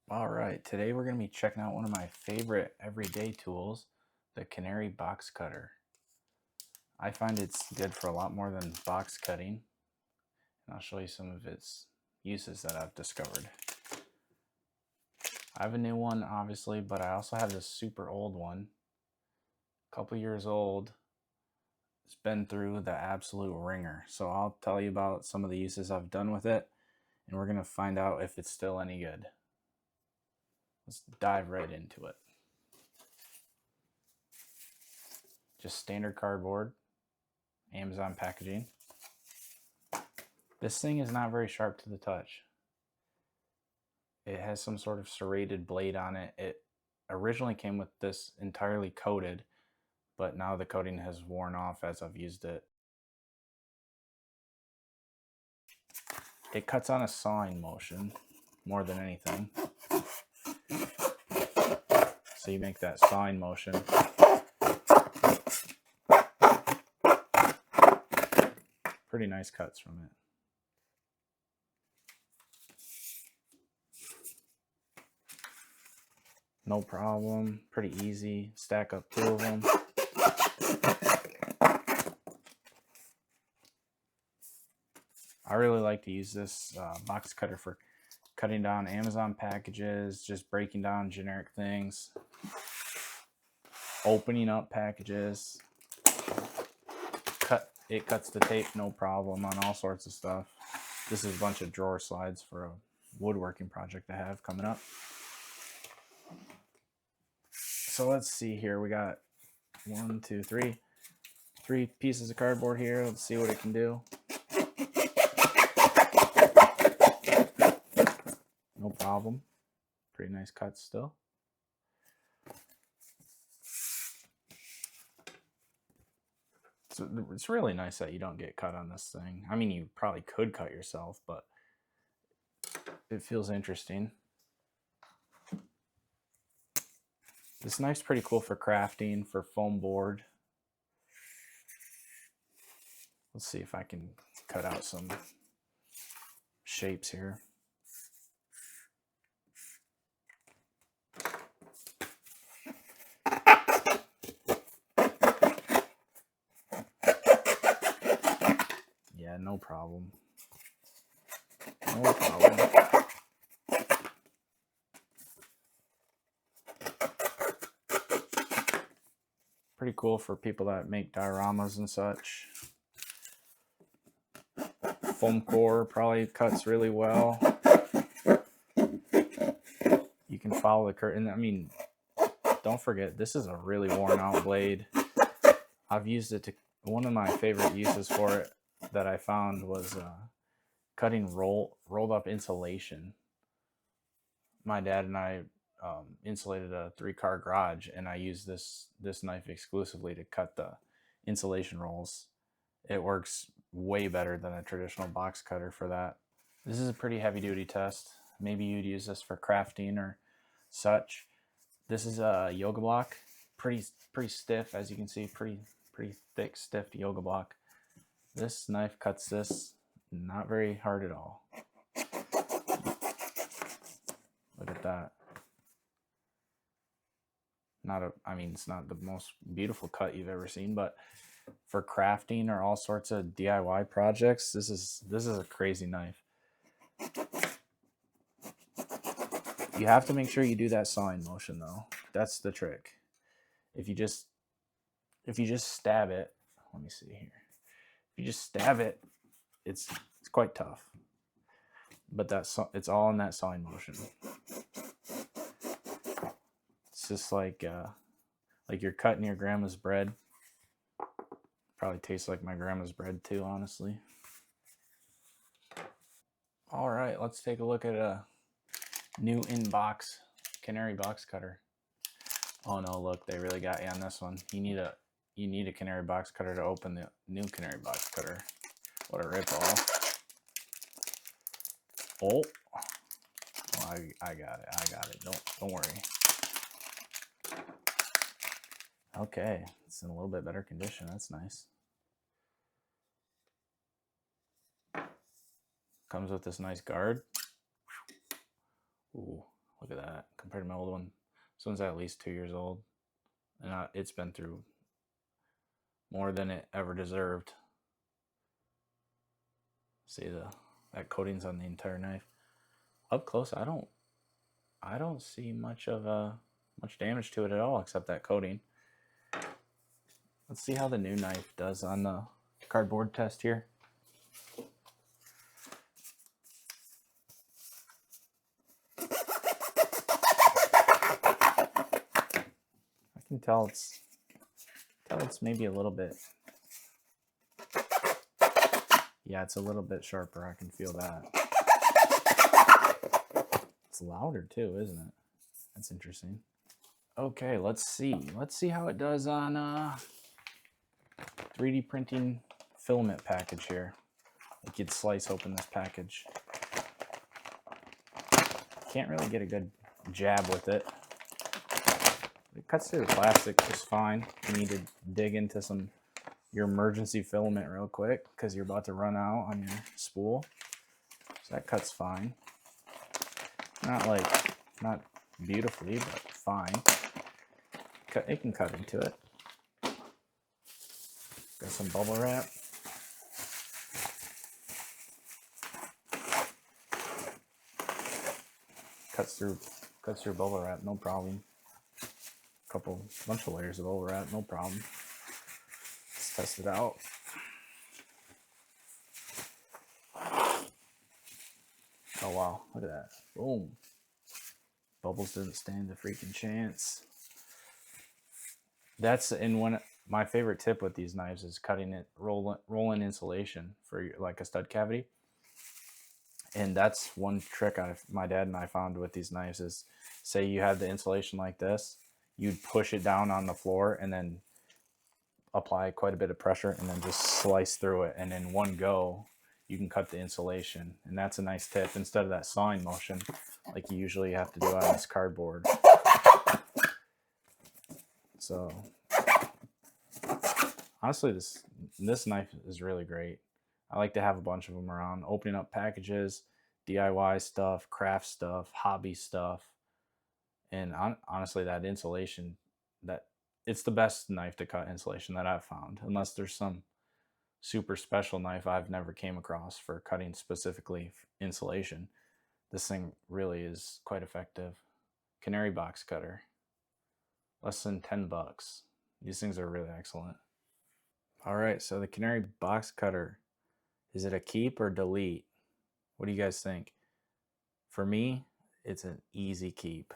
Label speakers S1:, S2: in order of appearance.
S1: All right, today we're going to be checking out one of my favorite everyday tools, the Canary box cutter. I find it's good for a lot more than box cutting, and I'll show you some of its uses that I've discovered. I have a new one, obviously, but I also have this super old one, a couple years old. It's been through the absolute ringer, so I'll tell you about some of the uses I've done with it, and we're going to find out if it's still any good. Let's dive right into it. Just standard cardboard, Amazon packaging. This thing is not very sharp to the touch. It has some sort of serrated blade on it. It originally came with this entirely coated, but now the coating has worn off as I've used it. It cuts on a sawing motion more than anything. So you make that sawing motion. Pretty nice cuts from it. No problem, pretty easy. Stack up two of them. I really like to use this box cutter for cutting down Amazon packages, just breaking down generic things, opening up packages. It cuts the tape no problem on all sorts of stuff. This is a bunch of drawer slides for a woodworking project I have coming up. So let's see here. We got three pieces of cardboard here. Let's see what it can do. No problem. Pretty nice cuts still. So it's really nice that you don't get cut on this thing. I mean, you probably could cut yourself, but it feels interesting. This knife's pretty cool for crafting, for foam board. Let's see if I can cut out some shapes here. Yeah, no problem. No problem. Pretty cool for people that make dioramas and such. Foam core probably cuts really well. You can follow the curtain. I mean, don't forget, this is a really worn out blade. I've used it to, one of my favorite uses for it that I found was cutting rolled up insulation. My dad and I insulated a 3-car garage, and I used this knife exclusively to cut the insulation rolls. It works way better than a traditional box cutter for that. This is a pretty heavy duty test. Maybe you'd use this for crafting or such. This is a yoga block, pretty stiff, as you can see, pretty thick, stiff yoga block. This knife cuts this not very hard at all. Look at that. I mean, it's not the most beautiful cut you've ever seen, but for crafting or all sorts of DIY projects, this is a crazy knife. You have to make sure you do that sawing motion though. That's the trick. If you just stab it, let me see here. If you just stab it, it's quite tough. But it's all in that sawing motion. It's just like you're cutting your grandma's bread. Probably tastes like my grandma's bread too, honestly. All right, let's take a look at a new in-box Canary box cutter. Oh no, look, they really got you on this one. You need a Canary box cutter to open the new Canary box cutter. What a ripoff. Oh, I got it. Don't worry. Okay, it's in a little bit better condition. That's nice. Comes with this nice guard. Ooh, Look at that compared to my old one. This one's at least 2 years old, and it's been through more than it ever deserved. See that coating's on the entire knife. Up close, I don't see much damage to it at all, except that coating. Let's see how the new knife does on the cardboard test here. I can tell it's maybe a little bit. Yeah, it's a little bit sharper. I can feel that. It's louder too, isn't it? That's interesting. Okay, let's see. Let's see how it does on 3D printing filament package here. You could slice open this package. Can't really get a good jab with it. It cuts through the plastic just fine. You need to dig into your emergency filament real quick because you're about to run out on your spool. So that cuts fine. Not beautifully, but fine. It can cut into it. Got some bubble wrap. Cuts through bubble wrap, no problem. Bunch of layers of bubble wrap, no problem. Let's test it out. Oh wow, look at that. Boom. Bubbles didn't stand a freaking chance. That's my favorite tip with these knives is cutting it, rolling insulation for like a stud cavity. And that's one trick my dad and I found with these knives is, say you have the insulation like this, you'd push it down on the floor and then apply quite a bit of pressure and then just slice through it. And in one go, you can cut the insulation. And that's a nice tip instead of that sawing motion like you usually have to do on this cardboard. So honestly, this knife is really great. I like to have a bunch of them around, opening up packages, DIY stuff, craft stuff, hobby stuff. And honestly, that insulation, it's the best knife to cut insulation that I've found, unless there's some super special knife I've never came across for cutting specifically insulation. This thing really is quite effective. Canary box cutter, less than $10. These things are really excellent. All right, so the Canary box cutter, is it a keep or delete? What do you guys think? For me, it's an easy keep.